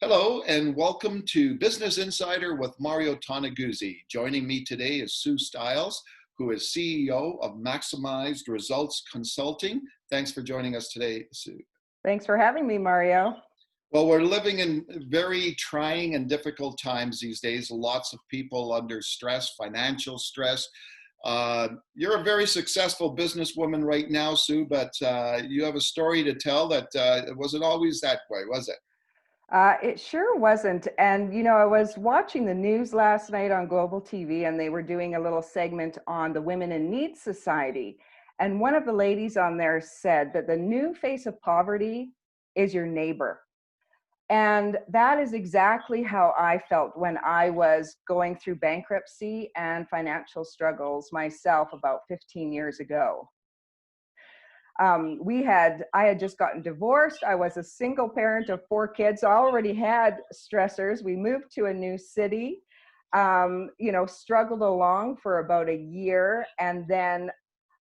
Hello and welcome to Business Insider with Mario Toneguzzi. Joining me today is Sue Stiles, who is CEO of Maximized Results Consulting. Thanks for joining us today, Sue. Thanks for having me, Mario. Well, we're living in very trying and difficult times these days. Lots of people under stress, financial stress. You're a very successful businesswoman right now, Sue, but you have a story to tell that it wasn't always that way, was it? It sure wasn't. And, I was watching the news last night on Global TV, and they were doing a little segment on the Women in Need Society. And one of the ladies on there said that the new face of poverty is your neighbor. And that is exactly how I felt when I was going through bankruptcy and financial struggles myself about 15 years ago. I had just gotten divorced. I was a single parent of 4 kids. So I already had stressors. We moved to a new city, struggled along for about a year. And then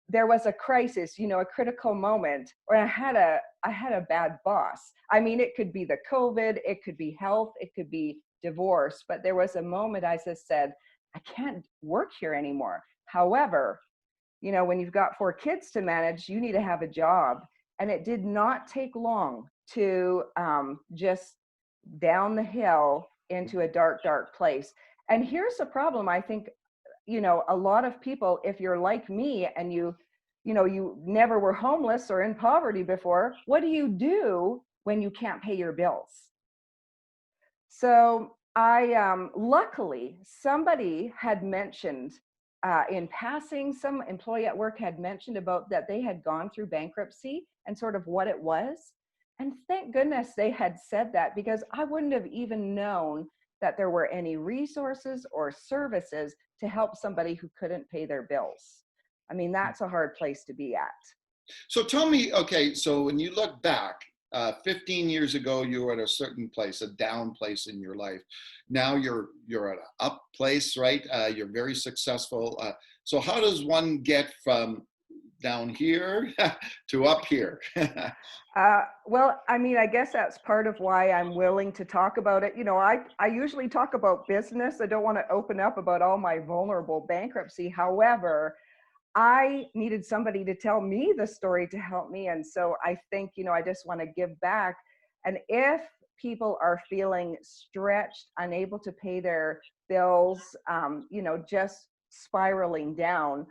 there was a crisis, a critical moment where I had a bad boss. I mean, it could be the COVID, it could be health, it could be divorce, but there was a moment I just said, I can't work here anymore. However, when you've got 4 kids to manage, you need to have a job. And it did not take long to just down the hill into a dark, dark place. And here's the problem. I think, a lot of people, if you're like me and you never were homeless or in poverty before, what do you do when you can't pay your bills? So luckily, somebody had mentioned in passing, some employee at work had mentioned about that they had gone through bankruptcy and sort of what it was. And thank goodness they had said that, because I wouldn't have even known that there were any resources or services to help somebody who couldn't pay their bills. I mean, that's a hard place to be at. So tell me, okay, so when you look back, 15 years ago, you were at a certain place, a down place in your life. Now you're at an up place, right? You're very successful. So how does one get from down here to up here? Well, I mean, I guess that's part of why I'm willing to talk about it. I usually talk about business. I don't want to open up about all my vulnerable bankruptcy. However, I needed somebody to tell me the story to help me. And so I think, I just want to give back. And if people are feeling stretched, unable to pay their bills, just spiraling down,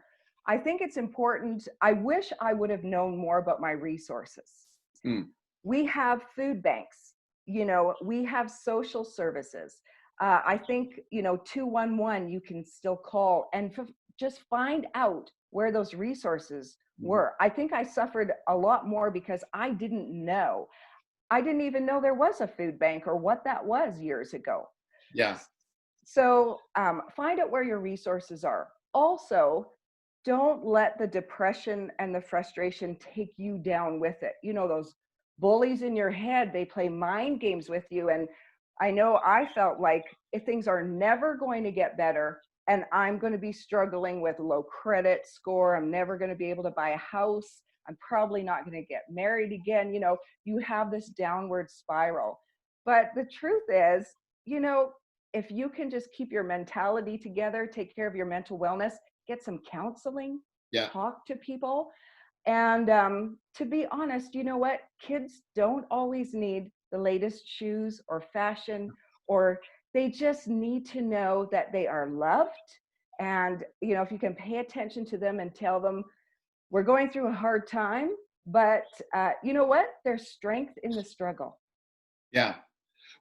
I think it's important. I wish I would have known more about my resources. Mm. We have food banks, we have social services. I think, 211 you can still call and just find out where those resources were. I think I suffered a lot more because I didn't know. I didn't even know there was a food bank or what that was years ago. Yeah. So find out where your resources are. Also, don't let the depression and the frustration take you down with it. Those bullies in your head, they play mind games with you. And I know I felt like if things are never going to get better, and I'm going to be struggling with low credit score, I'm never going to be able to buy a house, I'm probably not going to get married again, you have this downward spiral. But the truth is, if you can just keep your mentality together, take care of your mental wellness, get some counseling, Yeah. talk to people. And to be honest, you know what? Kids don't always need the latest shoes or fashion, or they just need to know that they are loved. And, if you can pay attention to them and tell them, we're going through a hard time, but you know what? There's strength in the struggle. Yeah.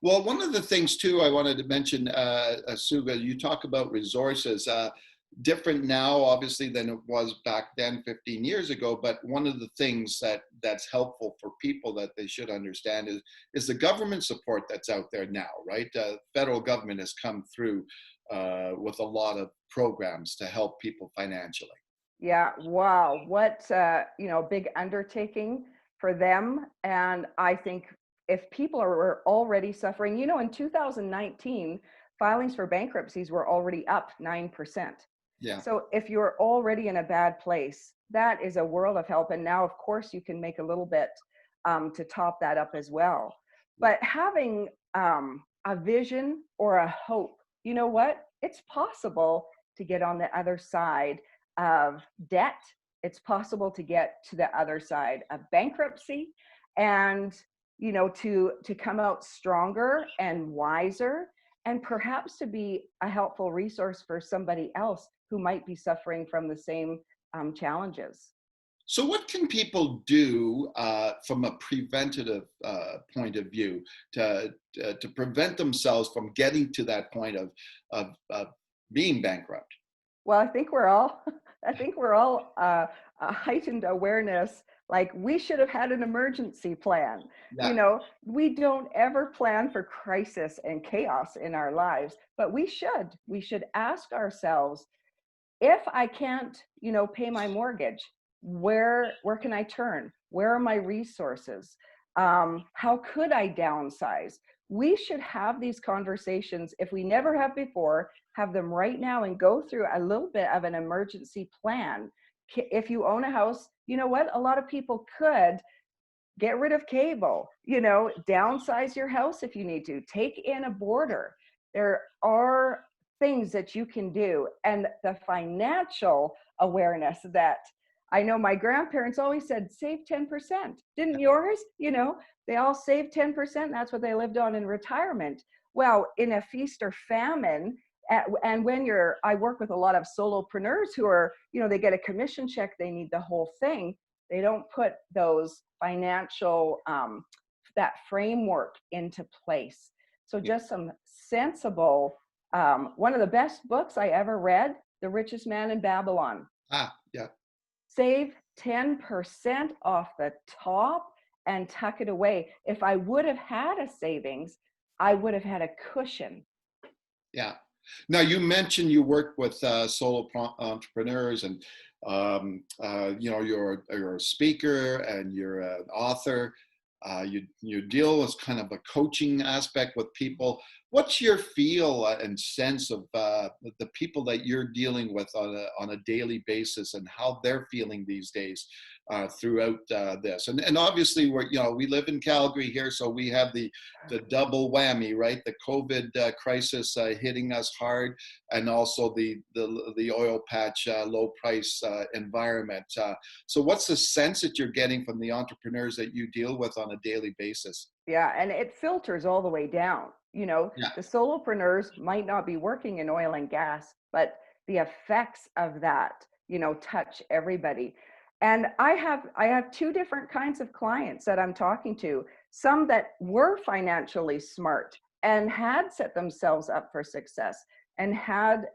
Well, one of the things too I wanted to mention, Suga, you talk about resources, different now, obviously, than it was back then 15 years ago. But one of the things that's helpful for people that they should understand is the government support that's out there now, right? Federal government has come through with a lot of programs to help people financially. Yeah, wow. What, big undertaking for them. And I think if people are already suffering, in 2019, filings for bankruptcies were already up 9%. Yeah. So if you're already in a bad place, that is a world of help. And now, of course, you can make a little bit to top that up as well. but having a vision or a hope, you know what? It's possible to get on the other side of debt. It's possible to get to the other side of bankruptcy, and to come out stronger and wiser, and perhaps to be a helpful resource for somebody else who might be suffering from the same challenges. So, what can people do from a preventative point of view to prevent themselves from getting to that point of being bankrupt? Well, I think we're all, I think we're all a heightened awareness. Like, we should have had an emergency plan. Yeah. We don't ever plan for crisis and chaos in our lives, but we should. We should ask ourselves, if I can't, pay my mortgage, where can I turn? Where are my resources? How could I downsize? We should have these conversations, if we never have before, have them right now and go through a little bit of an emergency plan. If you own a house, you know what? A lot of people could get rid of cable, downsize your house if you need to, take in a boarder. There are things that you can do. And the financial awareness that I know my grandparents always said, save 10%. Didn't yours? They all saved 10%. That's what they lived on in retirement. Well, in a feast or famine, and when I work with a lot of solopreneurs who are, they get a commission check, they need the whole thing. They don't put those financial, that framework into place. So just some sensible, one of the best books I ever read, The Richest Man in Babylon. Yeah. Save 10% off the top and tuck it away. If I would have had a savings, I would have had a cushion. Yeah. Now, you mentioned you work with solo entrepreneurs, and you're a speaker and you're an author. You deal with kind of a coaching aspect with people. What's your feel and sense of the people that you're dealing with on a daily basis, and how they're feeling these days throughout this? And obviously, we live in Calgary here, so we have the double whammy, right? The COVID crisis hitting us hard, and also the oil patch low price environment. So what's the sense that you're getting from the entrepreneurs that you deal with on a daily basis? Yeah, and it filters all the way down. Yeah. The solopreneurs might not be working in oil and gas, but the effects of that, touch everybody. And I have two different kinds of clients that I'm talking to. Some that were financially smart and had set themselves up for success and had,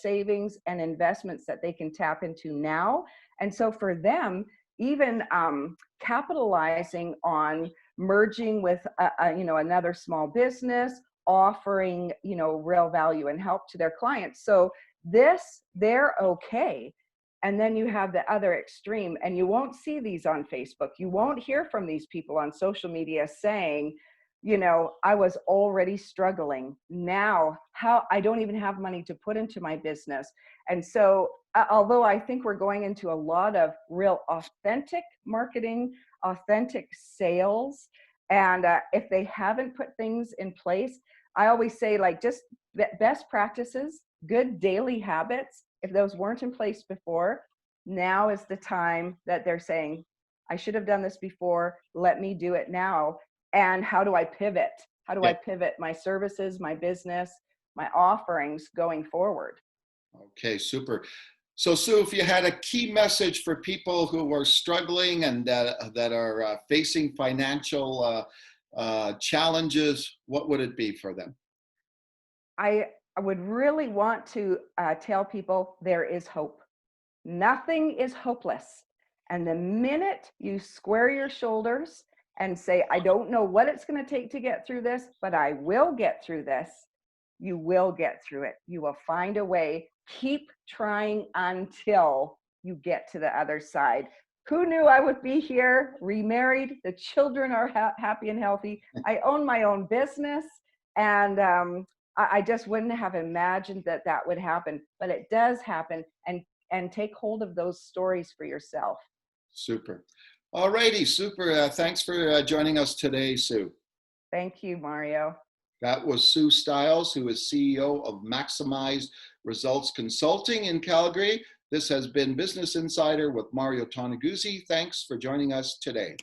savings and investments that they can tap into now. And so for them, even capitalizing on merging with another small business, offering real value and help to their clients. So they're okay. And then you have the other extreme, and you won't see these on Facebook. You won't hear from these people on social media saying, I was already struggling. Now, how I don't even have money to put into my business. And so, although I think we're going into a lot of real authentic marketing, authentic sales, and if they haven't put things in place, I always say, like, just best practices, good daily habits. If those weren't in place before, now is the time that they're saying, I should have done this before. Let me do it now. And how do I pivot? How do I Yeah. pivot my services, my business, my offerings going forward? Okay, super. So, Sue, if you had a key message for people who are struggling and that are facing financial challenges, what would it be for them? I would really want to tell people there is hope. Nothing is hopeless. And the minute you square your shoulders and say, I don't know what it's going to take to get through this, but I will get through this, you will get through it. You will find a way. Keep trying until you get to the other side. Who knew I would be here, remarried? The children are happy and healthy. I own my own business. And I just wouldn't have imagined that that would happen, but it does happen. And take hold of those stories for yourself. Super. All righty, super. Thanks for joining us today, Sue. Thank you, Mario. That was Sue Stiles, who is CEO of Maximized Results Consulting in Calgary. This has been Business Insider with Mario Toneguzzi. Thanks for joining us today.